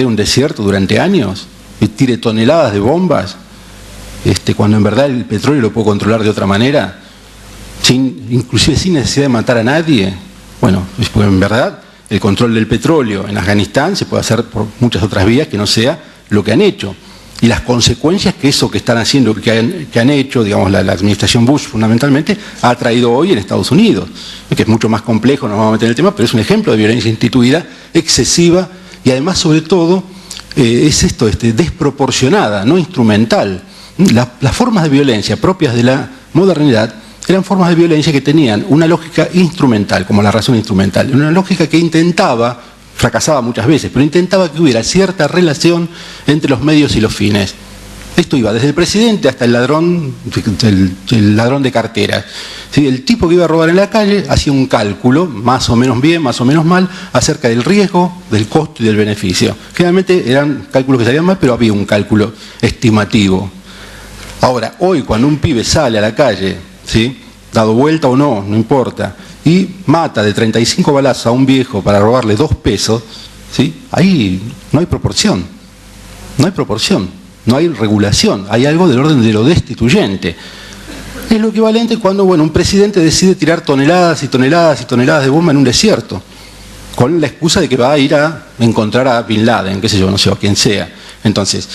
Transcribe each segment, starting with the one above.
un desierto durante años y tire toneladas de bombas, cuando en verdad el petróleo lo puedo controlar de otra manera, inclusive sin necesidad de matar a nadie. Bueno, es porque en verdad el control del petróleo en Afganistán se puede hacer por muchas otras vías que no sea lo que han hecho. Y las consecuencias que eso que están haciendo, que han hecho, digamos, la administración Bush fundamentalmente, ha traído hoy en Estados Unidos, que es mucho más complejo, no vamos a meter en el tema, pero es un ejemplo de violencia instituida, excesiva, y además, sobre todo, es esto, desproporcionada, no instrumental. Las formas de violencia propias de la modernidad eran formas de violencia que tenían una lógica instrumental, como la razón instrumental, una lógica que intentaba, fracasaba muchas veces, pero intentaba que hubiera cierta relación entre los medios y los fines. Esto iba desde el presidente hasta el ladrón de carteras. ¿Sí? El tipo que iba a robar en la calle hacía un cálculo, más o menos bien, más o menos mal, acerca del riesgo, del costo y del beneficio. Generalmente eran cálculos que salían mal, pero había un cálculo estimativo. Ahora, hoy cuando un pibe sale a la calle, ¿sí?, dado vuelta o no, no importa, y mata de 35 balazos a un viejo para robarle 2 pesos, ¿sí?, ahí no hay proporción, no hay regulación, hay algo del orden de lo destituyente. Es lo equivalente cuando, bueno, un presidente decide tirar toneladas y toneladas y toneladas de bomba en un desierto, con la excusa de que va a ir a encontrar a Bin Laden, qué sé yo, no sé, o quien sea. Entonces,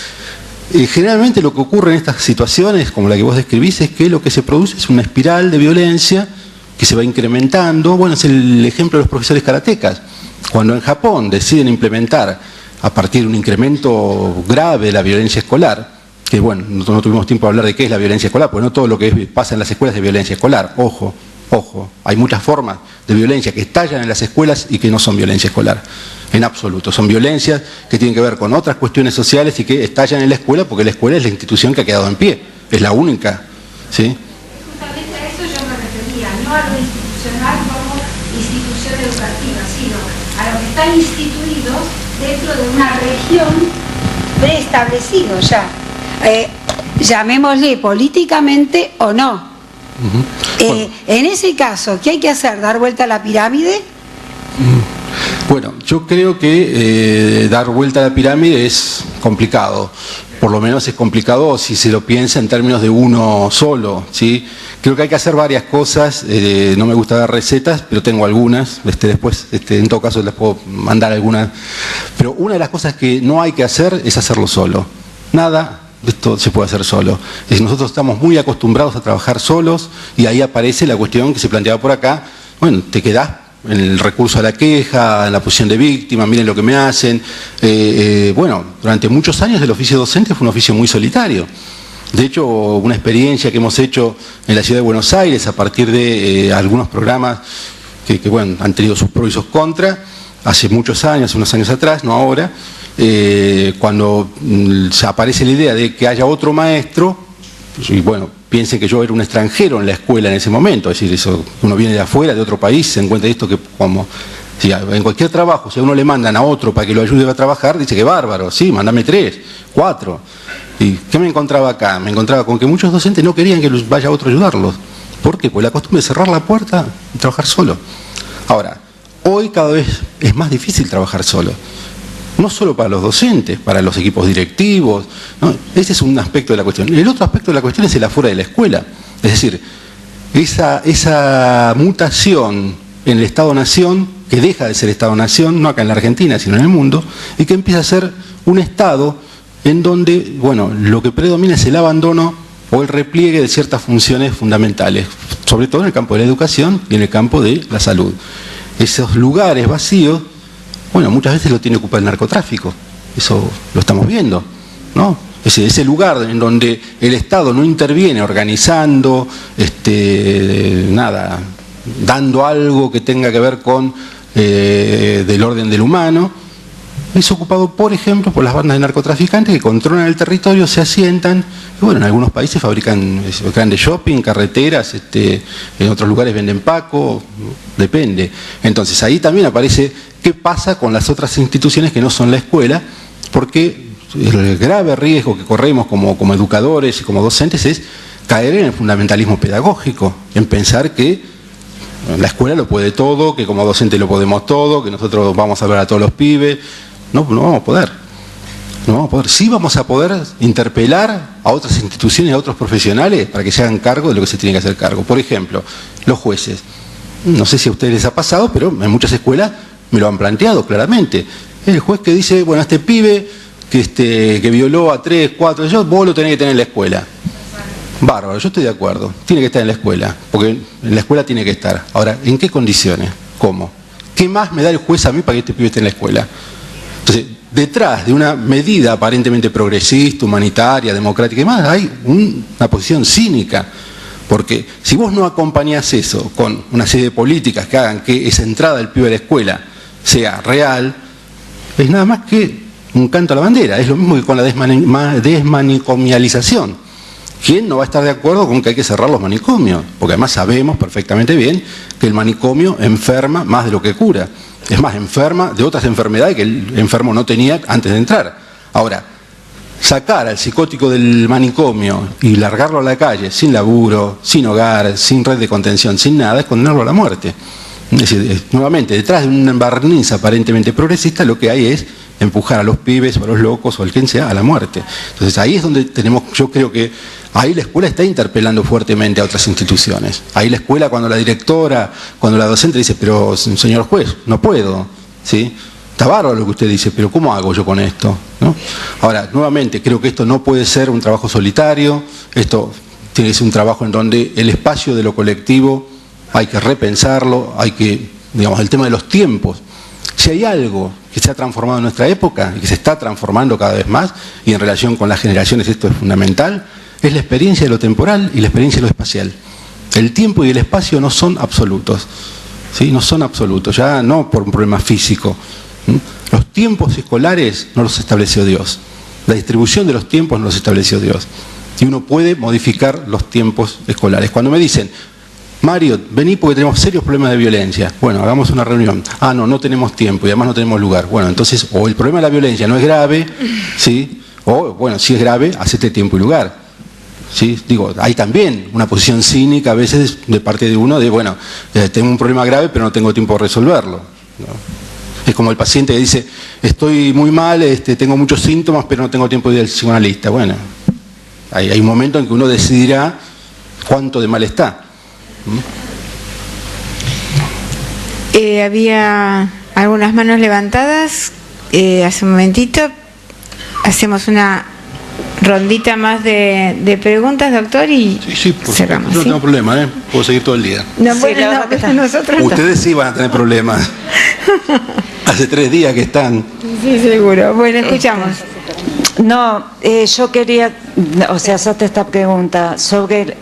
generalmente lo que ocurre en estas situaciones, como la que vos describís, es que lo que se produce es una espiral de violencia que se va incrementando. Bueno, es el ejemplo de los profesores karatecas. Cuando en Japón deciden implementar, a partir de un incremento grave de la violencia escolar, que bueno, no tuvimos tiempo de hablar de qué es la violencia escolar, porque no todo lo que pasa en las escuelas es de violencia escolar. Ojo, hay muchas formas de violencia que estallan en las escuelas y que no son violencia escolar. En absoluto, son violencias que tienen que ver con otras cuestiones sociales y que estallan en la escuela porque la escuela es la institución que ha quedado en pie, es la única, ¿sí? Justamente a eso yo me refería, no a lo institucional como institución educativa, sino a lo que están instituidos dentro de una región preestablecido ya, llamémosle políticamente o no. Bueno. En ese caso, ¿qué hay que hacer? ¿Dar vuelta a la pirámide? Bueno, yo creo que dar vuelta a la pirámide es complicado. Por lo menos es complicado si se lo piensa en términos de uno solo, ¿sí? Creo que hay que hacer varias cosas. No me gusta dar recetas, pero tengo algunas. Después, en todo caso, les puedo mandar algunas. Pero una de las cosas que no hay que hacer es hacerlo solo. Nada de esto se puede hacer solo. Es decir, nosotros estamos muy acostumbrados a trabajar solos y ahí aparece la cuestión que se planteaba por acá. Bueno, te quedás en el recurso a la queja, en la posición de víctima, miren lo que me hacen. Bueno, durante muchos años el oficio docente fue un oficio muy solitario. De hecho, una experiencia que hemos hecho en la ciudad de Buenos Aires a partir de algunos programas que bueno, han tenido sus pros y sus contras, hace muchos años, unos años atrás, no ahora, cuando se aparece la idea de que haya otro maestro, y bueno, piensen que yo era un extranjero en la escuela en ese momento, es decir, eso, uno viene de afuera, de otro país, se encuentra esto que como, si en cualquier trabajo, si a uno le mandan a otro para que lo ayude a trabajar, dice que bárbaro, sí, mándame 3, 4. ¿Y qué me encontraba acá? Me encontraba con que muchos docentes no querían que vaya otro a ayudarlos. ¿Por qué? Pues la costumbre es cerrar la puerta y trabajar solo. Ahora, hoy cada vez es más difícil trabajar solo. No solo para los docentes, para los equipos directivos, ¿no? Ese es un aspecto de la cuestión. El otro aspecto de la cuestión es el afuera de la escuela. Es decir, esa mutación en el Estado-Nación, que deja de ser Estado-Nación, no acá en la Argentina, sino en el mundo, y que empieza a ser un Estado en donde, bueno, lo que predomina es el abandono o el repliegue de ciertas funciones fundamentales, sobre todo en el campo de la educación y en el campo de la salud. Esos lugares vacíos, bueno, muchas veces lo tiene que ocupar el narcotráfico, eso lo estamos viendo, ¿no? Ese lugar en donde el Estado no interviene organizando, nada, dando algo que tenga que ver con del orden del humano, es ocupado, por ejemplo, por las bandas de narcotraficantes que controlan el territorio, se asientan, y bueno, en algunos países fabrican grandes shopping, carreteras, en otros lugares venden paco, depende. Entonces ahí también aparece qué pasa con las otras instituciones que no son la escuela, porque el grave riesgo que corremos como educadores y como docentes es caer en el fundamentalismo pedagógico, en pensar que la escuela lo puede todo, que como docente lo podemos todo, que nosotros vamos a hablar a todos los pibes. No vamos a poder. No vamos a poder. Sí vamos a poder interpelar a otras instituciones, a otros profesionales para que se hagan cargo de lo que se tiene que hacer cargo. Por ejemplo, los jueces. No sé si a ustedes les ha pasado, pero en muchas escuelas me lo han planteado claramente. El juez que dice, bueno, este pibe que violó a 3, 4, vos lo tenés que tener en la escuela. Bárbaro, yo estoy de acuerdo. Tiene que estar en la escuela, porque en la escuela tiene que estar. Ahora, ¿en qué condiciones? ¿Cómo? ¿Qué más me da el juez a mí para que este pibe esté en la escuela? Entonces, detrás de una medida aparentemente progresista, humanitaria, democrática y más, hay una posición cínica. Porque si vos no acompañás eso con una serie de políticas que hagan que esa entrada del pibe a la escuela sea real, es nada más que un canto a la bandera. Es lo mismo que con la desmanicomialización. ¿Quién no va a estar de acuerdo con que hay que cerrar los manicomios? Porque además sabemos perfectamente bien que el manicomio enferma más de lo que cura. Es más, enferma de otras enfermedades que el enfermo no tenía antes de entrar. Ahora, sacar al psicótico del manicomio y largarlo a la calle sin laburo, sin hogar, sin red de contención, sin nada, es condenarlo a la muerte. Es decir, nuevamente, detrás de un barniz aparentemente progresista, lo que hay es empujar a los pibes o a los locos o al quien sea a la muerte. Entonces ahí es donde tenemos, yo creo que ahí la escuela está interpelando fuertemente a otras instituciones. Ahí la escuela, cuando la directora, cuando la docente dice, pero señor juez, no puedo, ¿sí? Está bárbaro lo que usted dice, pero ¿cómo hago yo con esto? ¿No? Ahora, nuevamente, creo que esto no puede ser un trabajo solitario, esto tiene que ser un trabajo en donde el espacio de lo colectivo hay que repensarlo, hay que, digamos, el tema de los tiempos. Si hay algo que se ha transformado en nuestra época y que se está transformando cada vez más, y en relación con las generaciones esto es fundamental, es la experiencia de lo temporal y la experiencia de lo espacial. El tiempo y el espacio no son absolutos, ¿sí? No son absolutos, ya no por un problema físico. Los tiempos escolares no los estableció Dios. La distribución de los tiempos no los estableció Dios. Y uno puede modificar los tiempos escolares. Cuando me dicen, Mario, vení porque tenemos serios problemas de violencia. Bueno, hagamos una reunión. Ah, no tenemos tiempo y además no tenemos lugar. Bueno, entonces, o el problema de la violencia no es grave, ¿sí? O, bueno, si es grave, hacete tiempo y lugar. ¿Sí? Digo, hay también una posición cínica a veces de parte de uno de, bueno, tengo un problema grave pero no tengo tiempo de resolverlo, ¿no? Es como el paciente que dice, estoy muy mal, tengo muchos síntomas pero no tengo tiempo de ir al psicoanalista. Bueno, hay un momento en que uno decidirá cuánto de mal está. Había algunas manos levantadas hace un momentito. Hacemos una rondita más de preguntas, doctor, y sí, cerramos. No tengo problema, puedo seguir todo el día. No, bueno, no, nosotros ustedes sí van a tener problemas. Hace 3 días que están. Sí, seguro. Bueno, escuchamos. No, yo quería, o sea, hacerte esta pregunta sobre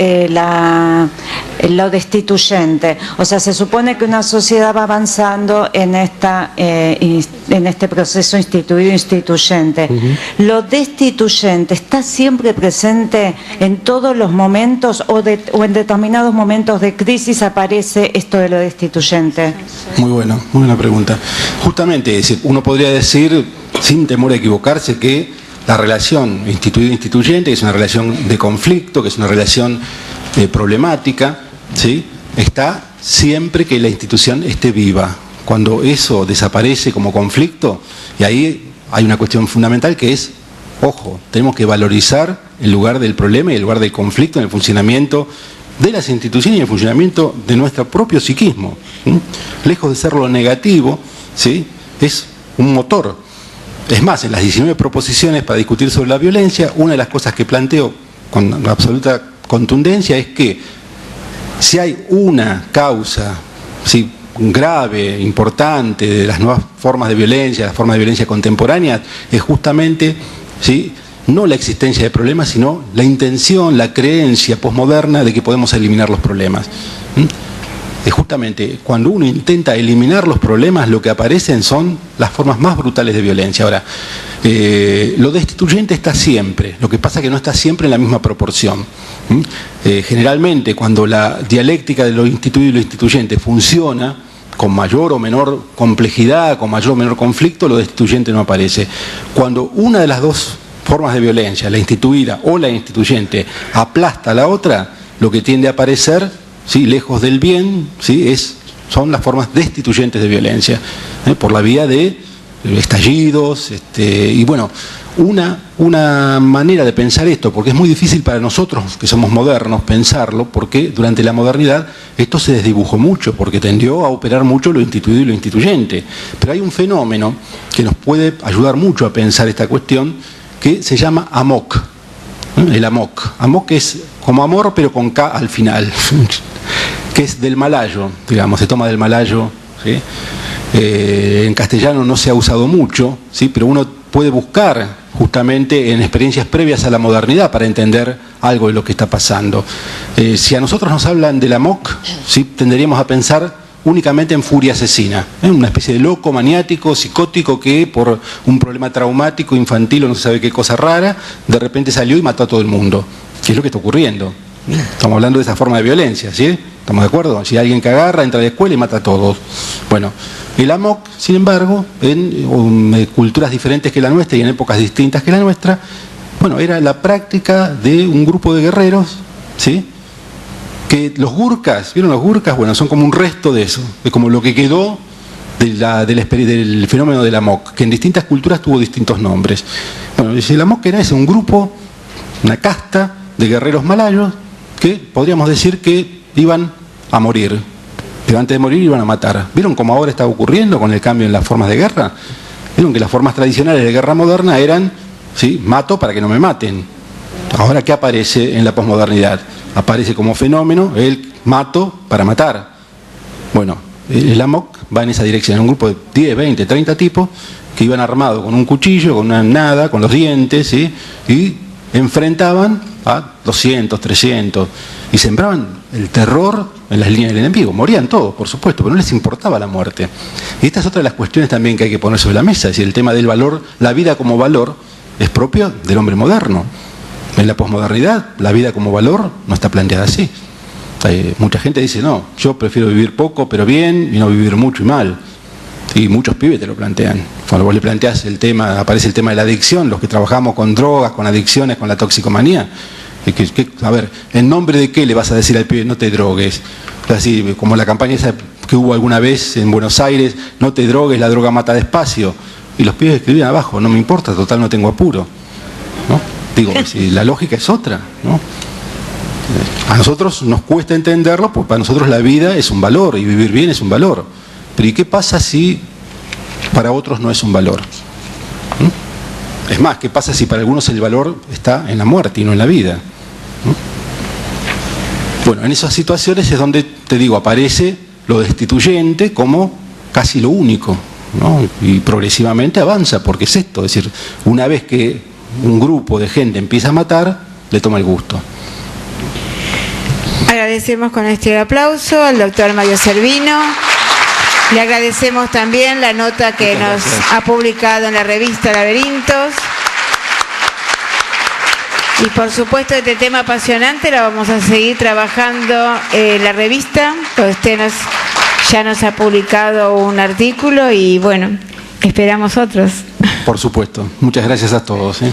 lo destituyente. O sea, se supone que una sociedad va avanzando en este proceso instituyente. ¿Lo destituyente está siempre presente en todos los momentos o en determinados momentos de crisis aparece esto de lo destituyente? Muy buena pregunta. Justamente, es decir, uno podría decir, sin temor a equivocarse, que la relación instituido-instituyente, que es una relación de conflicto, que es una relación problemática, ¿sí? Está siempre que la institución esté viva. Cuando eso desaparece como conflicto, y ahí hay una cuestión fundamental que es, ojo, tenemos que valorizar el lugar del problema y el lugar del conflicto en el funcionamiento de las instituciones y el funcionamiento de nuestro propio psiquismo. Lejos de ser lo negativo, ¿sí? Es un motor. Es más, en las 19 proposiciones para discutir sobre la violencia, una de las cosas que planteo con absoluta contundencia es que si hay una causa, ¿sí?, grave, importante de las nuevas formas de violencia, las formas de violencia contemporáneas, es justamente, ¿sí?, no la existencia de problemas, sino la intención, la creencia posmoderna de que podemos eliminar los problemas. Es justamente cuando uno intenta eliminar los problemas, lo que aparecen son las formas más brutales de violencia. Ahora, lo destituyente está siempre, lo que pasa es que no está siempre en la misma proporción. Generalmente, cuando la dialéctica de lo instituido y lo instituyente funciona con mayor o menor complejidad, con mayor o menor conflicto, lo destituyente no aparece. Cuando una de las dos formas de violencia, la instituida o la instituyente, aplasta a la otra, lo que tiende a aparecer, ¿sí?, lejos del bien, ¿sí?, son las formas destituyentes de violencia, por la vía de estallidos, y bueno, una manera de pensar esto, porque es muy difícil para nosotros que somos modernos pensarlo, porque durante la modernidad esto se desdibujó mucho, porque tendió a operar mucho lo instituido y lo instituyente. Pero hay un fenómeno que nos puede ayudar mucho a pensar esta cuestión, que se llama amok. El amok. Amok es como amor, pero con K al final, que es del malayo, digamos, se toma del malayo, ¿sí? En castellano no se ha usado mucho, ¿sí? Pero uno puede buscar justamente en experiencias previas a la modernidad para entender algo de lo que está pasando. Si a nosotros nos hablan del amok, ¿sí? Tenderíamos a pensar únicamente en furia asesina, una especie de loco, maniático, psicótico que por un problema traumático, infantil o no se sabe qué cosa rara, de repente salió y mató a todo el mundo, que es lo que está ocurriendo. Estamos hablando de esa forma de violencia, ¿sí? ¿Estamos de acuerdo? Si alguien que agarra, entra a la escuela y mata a todos. Bueno, el amok, sin embargo, en culturas diferentes que la nuestra y en épocas distintas que la nuestra, bueno, era la práctica de un grupo de guerreros, ¿sí? Que los gurkas, ¿vieron los gurkas? Bueno, son como un resto de eso, de como lo que quedó del fenómeno del amok, que en distintas culturas tuvo distintos nombres. Bueno, el amok era ese, un grupo, una casta de guerreros malayos que podríamos decir que iban a morir, pero antes de morir iban a matar. ¿Vieron cómo ahora está ocurriendo con el cambio en las formas de guerra? ¿Vieron que las formas tradicionales de guerra moderna eran, ¿sí? Mato para que no me maten? Ahora, ¿qué aparece en la posmodernidad? Aparece como fenómeno el mato para matar. Bueno, el amok va en esa dirección, un grupo de 10, 20, 30 tipos que iban armados con un cuchillo, con una nada, con los dientes, ¿sí? Y enfrentaban a 200, 300 y sembraban el terror en las líneas del enemigo. Morían todos, por supuesto, pero no les importaba la muerte. Y esta es otra de las cuestiones también que hay que poner sobre la mesa, es decir, el tema del valor, la vida como valor es propio del hombre moderno. En la posmodernidad, la vida como valor no está planteada así. Mucha gente dice, no, yo prefiero vivir poco pero bien y no vivir mucho y mal. Y muchos pibes te lo plantean. Cuando vos le planteás el tema, aparece el tema de la adicción, los que trabajamos con drogas, con adicciones, con la toxicomanía. A ver, ¿en nombre de qué le vas a decir al pibe no te drogues? Así como la campaña esa que hubo alguna vez en Buenos Aires, no te drogues, la droga mata despacio. Y los pibes escribían abajo, no me importa, total no tengo apuro, ¿no? Digo, si la lógica es otra, ¿no? A nosotros nos cuesta entenderlo, porque para nosotros la vida es un valor y vivir bien es un valor. Pero ¿y qué pasa si para otros no es un valor? Es más, ¿qué pasa si para algunos el valor está en la muerte y no en la vida? Bueno, en esas situaciones es donde, te digo, aparece lo destituyente como casi lo único, ¿no? Y progresivamente avanza, porque es esto, es decir, una vez que un grupo de gente empieza a matar, le toma el gusto. Agradecemos con este aplauso al doctor Mario Servino. Le agradecemos también la nota que nos ha publicado en la revista Laberintos. Y por supuesto este tema apasionante lo vamos a seguir trabajando en la revista, pues usted ya nos ha publicado un artículo y bueno, esperamos otros. Por supuesto. Muchas gracias a todos, ¿eh?